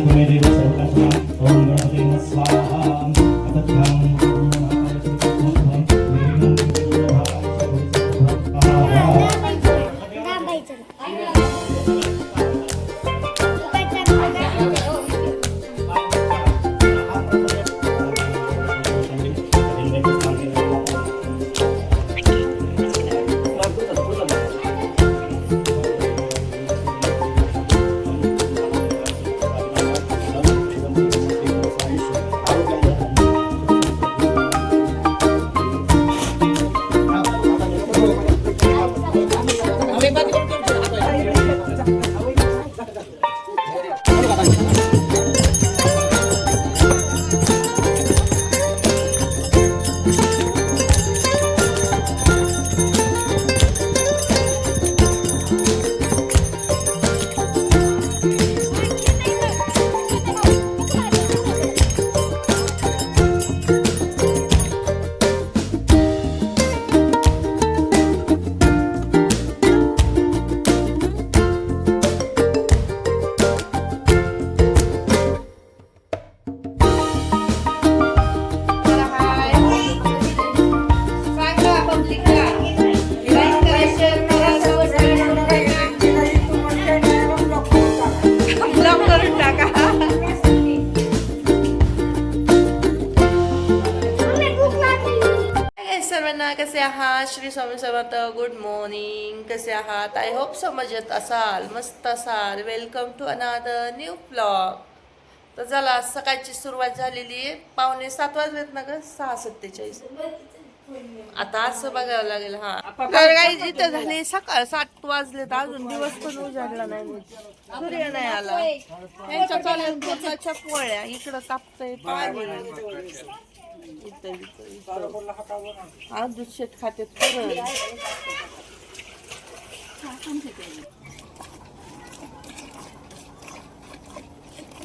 त्वमेदेव सर्वकर्ता ओम गणपते नमः स्वाहा अतध्यां सर्वांना कसे आहात? श्री स्वामी समर्थ. Good morning. कसे आहात? आय होप समजत असाल, मस्त असाल. Welcome to another new blog. तर चला, सकाळची सुरुवात झालेली आहे. 6:45 वाजलेत ना ग, 6:47. आता असं बघावं लागेल. हा काही जिथं झाली सकाळ 7 वाजलेत, अजून दिवस पण उजाडला नाही, सूर्य नाही आला. यांच्या चालेल पोटाच्या पोळ्या, इकडं तापतंय पाणी. आज दूध शेत खाते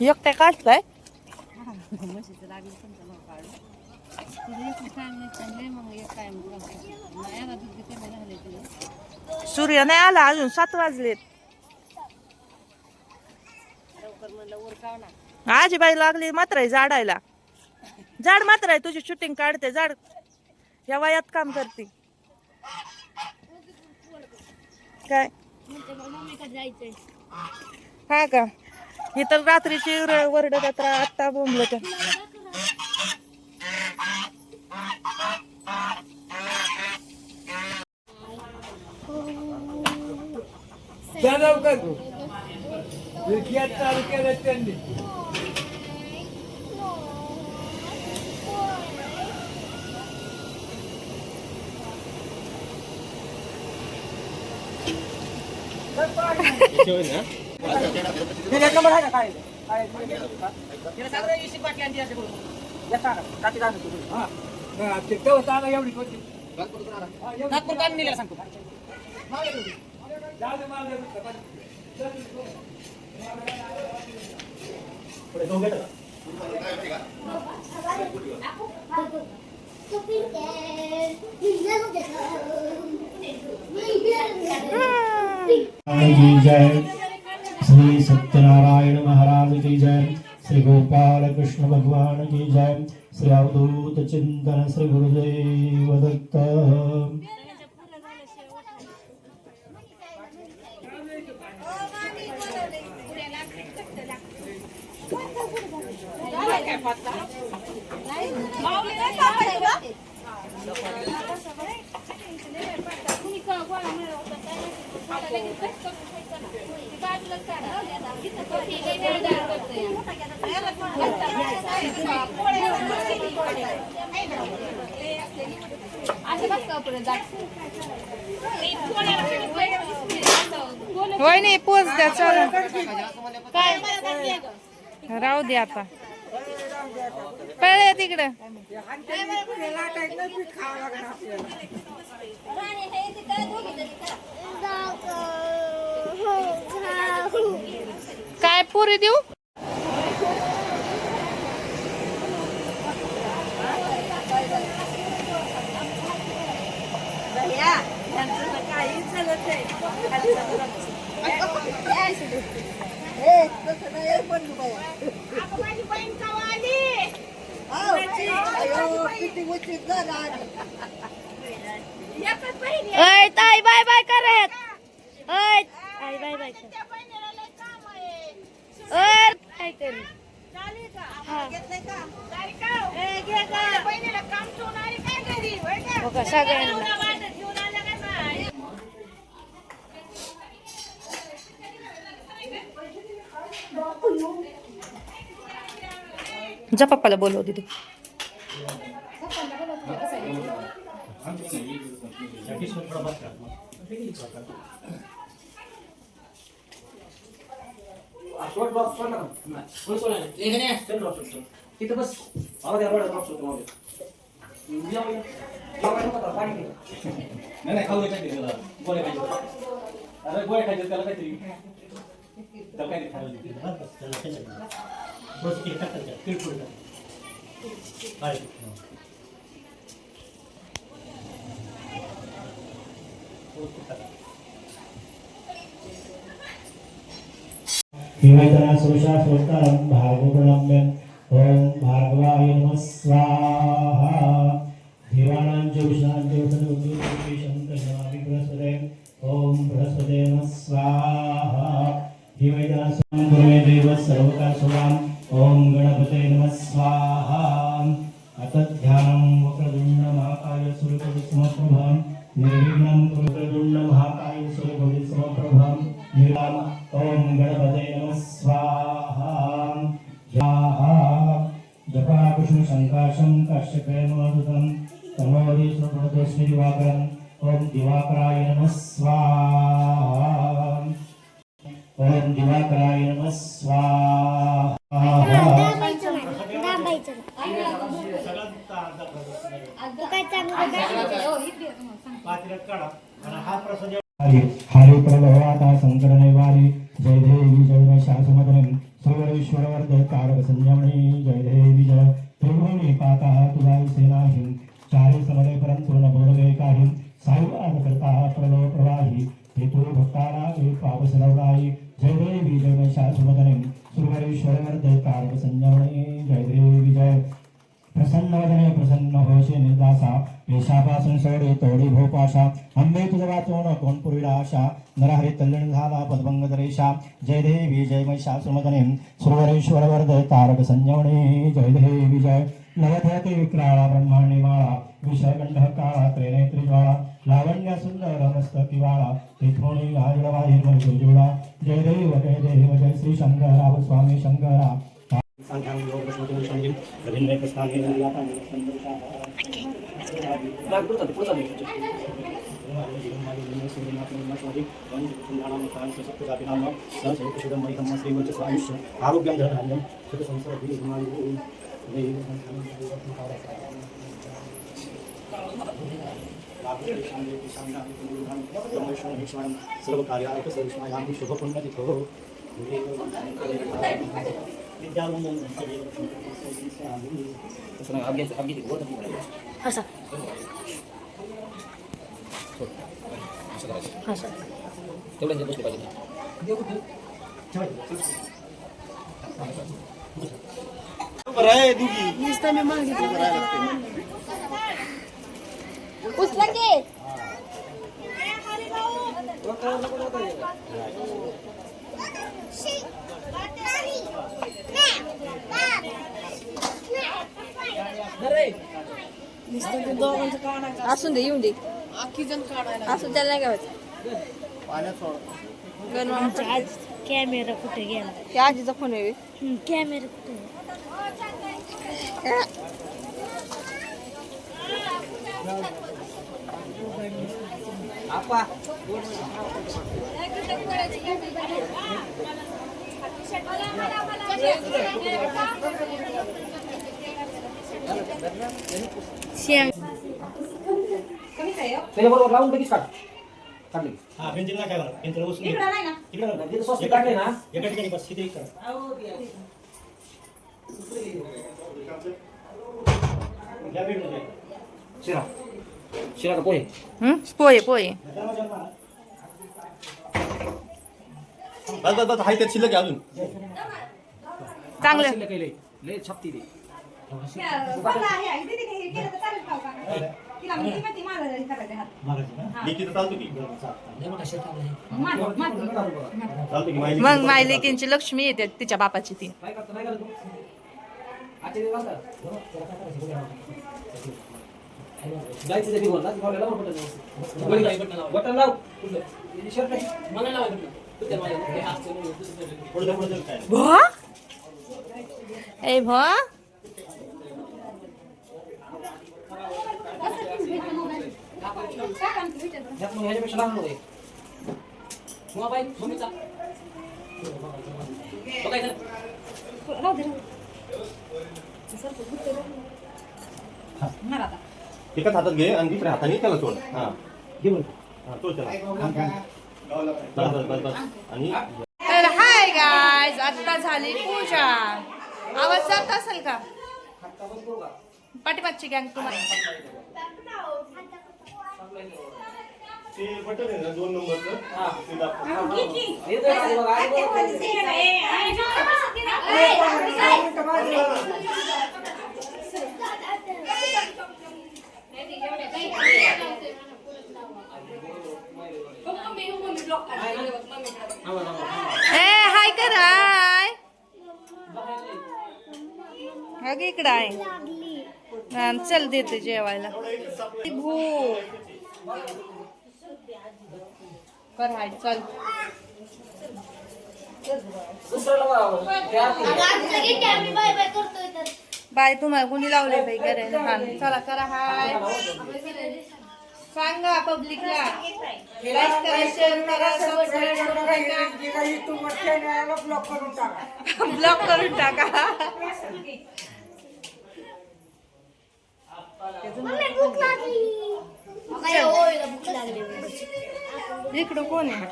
एकट्या काढताय. सूर्य नाही आला अजून, 7 वाजलेत. आजीबाई लागली मात्र झाडायला. झाड मात्र आहे, तुझी शूटिंग काढते. झाड या वयात काम करते काय? हा का? ही तर रात्रीची वरडत आत्ता बोंबलं तर. जय श्री सत्यनारायण महाराज की जय. श्री गोपाल कृष्ण भगवान की जय. श्री अवधूत चिंतन श्री गुरुदेव दत्त. होय नाही पोच द्या. चला काय राहू दे आता, पळले तिकडं. काय पुरी देऊ? अय ताई बाय बाय करत अय ताई बाय बाय कर अय काय करू हो का सगळ्यांना जा पप्पाला बोलव दीदी तिथं बस नाही खाऊ द्यायचं गोळ्या खायचे अरे गोळ्या खायचे त्याला काहीतरी त्याला काहीतरी खायला बस किती टाकायचं किती पुढे विवेचना सुषा श्रोत्रम भार्गवप्रणम्यं ओम भार्गवाय नमः स्वाहा देवानां च विष्णां च वसनोग्निशं तन्नामि बृहस्पते ओम बृहस्पते नमः स्वाहा विवेचना सुषा गुरुवे देव सर्वकाशवान् ओम गणपते नमः स्वाहा अथ ध्यानं वक्रतुण्ड महाकाय सूर्यकोटिसमप्रभं निर्विघ्नं वक्रतुण्ड महाकाय सूर्यकोटिसमप्रभं निर्वाम ओम गणपते नमः स्वाहा जपा विष्णु संकाशं कश्यपेन मधुतं तमोरि सुप्रदोष्मि दिवाकरं ओम दिवाकराय नमः स्वाहा ओम दिवाकराय नमः स्वाहा हरे प्रभवाता शंकर नैवारी जय देवी जय महिषासुमर्दिनी सर्वेश्वरवर्धे कारक संयमनी जय देवी जय त्रिभुवनी पाता तुलाई सेनाहि चारे समरे परंतु न बोलवे काही सायुवाद करता प्रलो प्रवाही हेतु भक्ताना एक पावसलवराई जय देवी जय महिषासुमर्दिनी सर्वेश्वरवर्धे कारक संयमनी जय देवी जय प्रसन्न वदने प्रसन्न होशे निर्दासा येशापासून सोडे तोडी भोपाशा अंबे तुझा वाचवण कोण पुरीला आशा नरहरी तल्लीन झाला पदभंग दरेशा जय देवी जय महिषासुरमर्दिनी सुरवरेश्वर वर्धे तारक संयमनी जय देवी जय नवधते विक्राळा ब्रह्मांडी माळा विषयगंध काळा त्रिनेत्री ज्वाळा लावण्य सुंदर मस्तकिवाळा तिथोणी आजळवा हिरमय जोडा जय देव जय श्री शंकरा स्वामी शंकरा सांख्यां योग प्रश्न संजीव विभिन्न प्रस्थाने निलाता संदर्शा लागतो पुढचा आरोग्यं धनधान्यं सुख संसारं सर्व कार्यालय सर्वस्मयामि शुभ पुण्यतिथो असं असं तेवढ्या बसले पाहिजे उचला की असून दे येऊन दे असून त्याला नाही गावायचं आज कॅमेरा कुठे गेला त्या आजीचा फोन आहे कॅमेरा कुठे त्याच्याबरोबर लावून लगेच काढली हा पेन्सिल काय करा पेन्सिल उचलून तिथे स्वस्त काढले ना एका ठिकाणी बस किती करा शिरा शिरा का पोहे पोहे पोहे बस बस बस हाय त्यात शिल्लक आहे अजून चांगलं. शिल्लक आहे लय. लय छापती ती. लय मोठा शेत आहे. मग माय लेकींची लक्ष्मी येते तिच्या बापाची ती. काय करतो नाही करत तू? आजचे दिवस घालतात. जायचं ते बिघडलं. लावलं, लावलं बटन व्यवस्थित. बटन लाव. कुठलं? हे शर्ट आहे. मला लावा बटन. कुठलं माझ्या? हे हातचं दुसरं काय? भो ए भो यात मग ह्याच्यापेक्षा लहान होते. मोबाईल मम्मीचा. बघायचं. एकाच हातात घे आणि दुसऱ्या हाताने त्याला सोड. हा घे बरं. हा सोड त्याला. बस बस बस बस. आणि तर हाय गायज, आता झाली पूजा. आवाज जात असेल का? पाठीमागची गँग तुम्हाला. ते बटन आहे ना 2 नंबरचं. हा. ते दाब. हे तर आहे बघा. आहे बघा. ए हाय कर हाय. अग इकडं आहे. हा, चल देते जेवायला. भूक कर हाय चल. दुसऱ्याला बघा. बाय तुम्हाला कोणी लावले बाई करायला. हा चला करा हाय. सांगा पब्लिकला लाईक करा, शेअर करा, सबस्क्राईब ब्लॉक करून टाका. इकडं कोण आहे?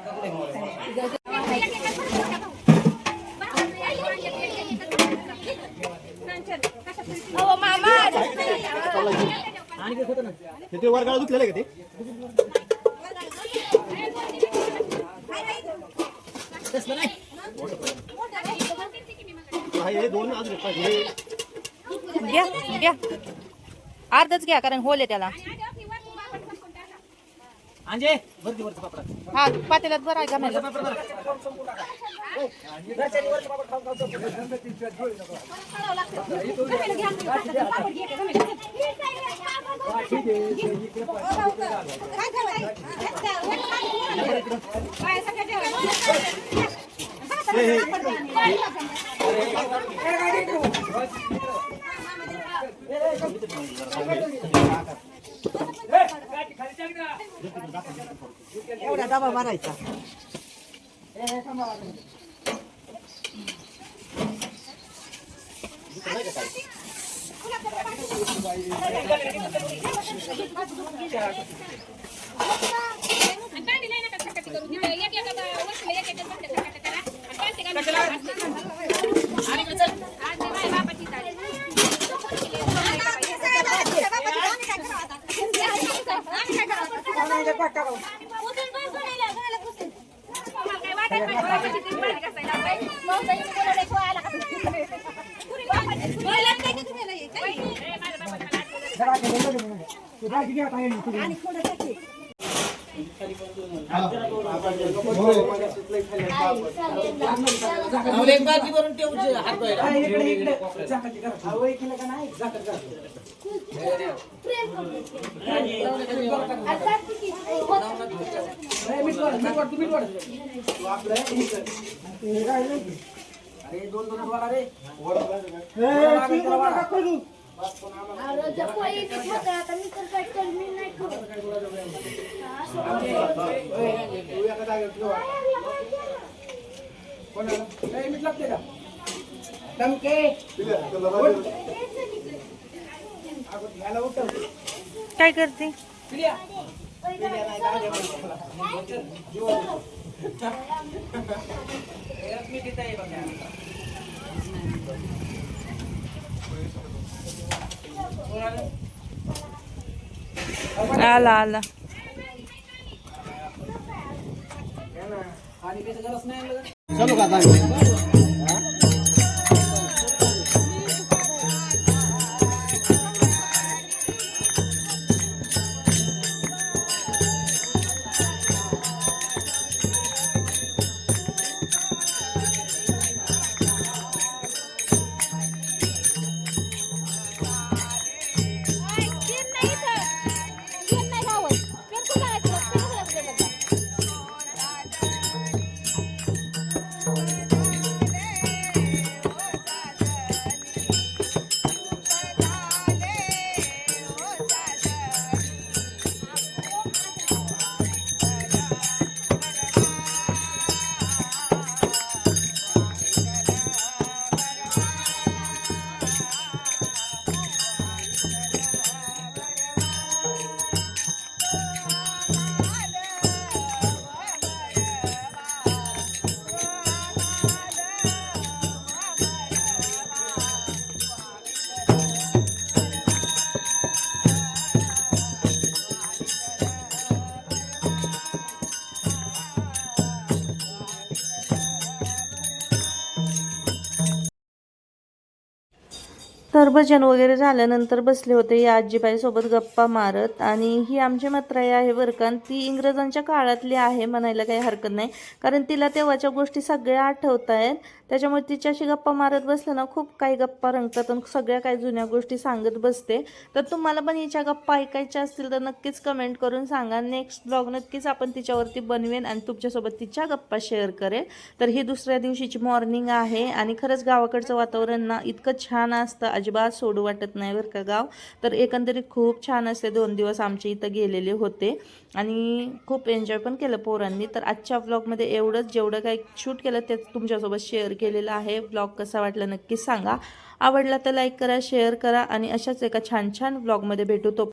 ते वर्गाला दुखलेलं का ते? हे 2 अजून पाहिजे. घ्या घ्या अर्धच घ्या कारण होल आहे त्याला. अंजे वरती वरती पापड. हा पातेल्यात बरं आहे का नाही? एवढा डबा भरायचा. काय करते? आला आला. पाणी प्यायचं गरज नाही. तर भजन वगैरे झाल्यानंतर बसले होते या आजीबाईसोबत गप्पा मारत. आणि ही आमची मत्राई आहे बरं का. ती इंग्रजांच्या काळातली आहे म्हणायला काही हरकत नाही, कारण तिला तेव्हाच्या गोष्टी सगळ्या आठवत आहेत. त्याच्यामुळे तिच्याशी गप्पा मारत बसलं ना खूप काही गप्पा रंगतात आणि सगळ्या काही जुन्या गोष्टी सांगत बसते. तर तुम्हाला पण हिच्या गप्पा ऐकायच्या असतील तर नक्कीच कमेंट करून सांगा. नेक्स्ट ब्लॉग नक्कीच आपण तिच्यावरती बनवेन आणि तुमच्यासोबत तिच्या गप्पा शेअर करेल. तर ही दुसऱ्या दिवशीची मॉर्निंग आहे आणि खरंच गावाकडचं वातावरण ना इतकं छान असतं, अजिबात सोडू वाटत नाही बरं का गाव. तर एकंदरीत खूप छान असते. 2 दिवस आमचे इथं गेलेले होते आणि खूप एन्जॉय पण केलं पोरांनी. तर आजच्या ब्लॉगमध्ये एवढंच, जेवढं काही शूट केलं ते तुमच्यासोबत शेअर केलेलं आहे. ब्लॉग कसा वाटला नक्कीच सांगा. आवडला तर लाईक करा, शेअर करा आणि अशाच एका छान छान ब्लॉगमध्ये भेटू. तो